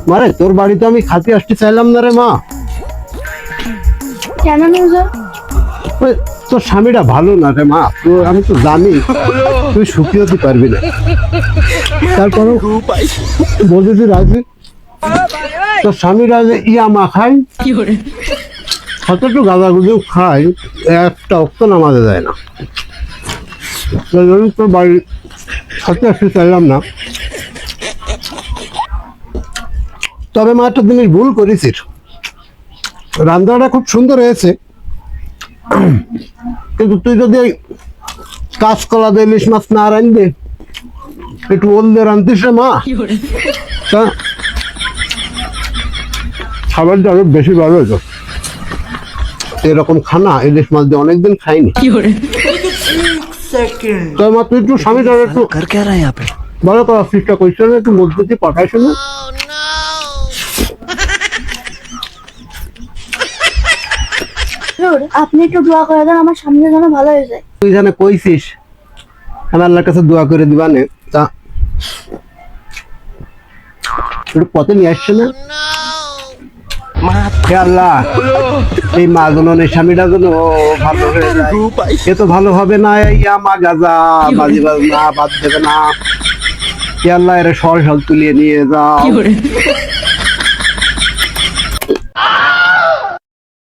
মারে তোর বাড়িতে আমি খাতি আসতে চাইলাম না রে মা। কেন হুজুর? ওই তোর স্বামীটা ভালো না রে মা, তো আমি তো জানি তুই সুখী হতে পারবি না। তারপরে বলতে তুই রাজি, তোর স্বামীরা যে ইয়া মা খায় কত একটু গাঁদা গুঁজো খায়, একটা অক্ত নামাজে যায় না। তোর বাড়ির খাতি আসতে চাইলাম না। তবে মা একটা জিনিস ভুল করেছিস, রান্নাটা খুব সুন্দর হয়েছে, কিন্তু তুই যদি কাঁচকলা দিয়ে ইলিশ মাছ না রাঁধবে, একটু ওলদে রাঁধতিস রে মা, তা খাবারটা আরো বেশি ভালো হতো। এরকম খানা ইলিশ মাছ দিয়ে অনেকদিন খাইনি। তো মা তুই একটু স্বামীটা একটু ভালো করার চেষ্টা করছিস না, একটু মজবুতি পাঠাইছ না। হুজুর, আপনি একটু দোয়া করে দেন আমার সামনে যেন ভালো হয়ে যায়। তুই জানে কইছিস আমি আল্লাহর কাছে দোয়া করে দিবা নে, তা একটু পথে নিয়ে আসছে না। হে আল্লাহ, এই মা জননের স্বামীটা যেন ভালো হয়ে যায়। এ তো ভালো হবে না, ইয়া মা গাজা বাজি বাজ না, বাদ দেবে না। হে আল্লাহ, এর সর তুলিয়ে নিয়ে যাও।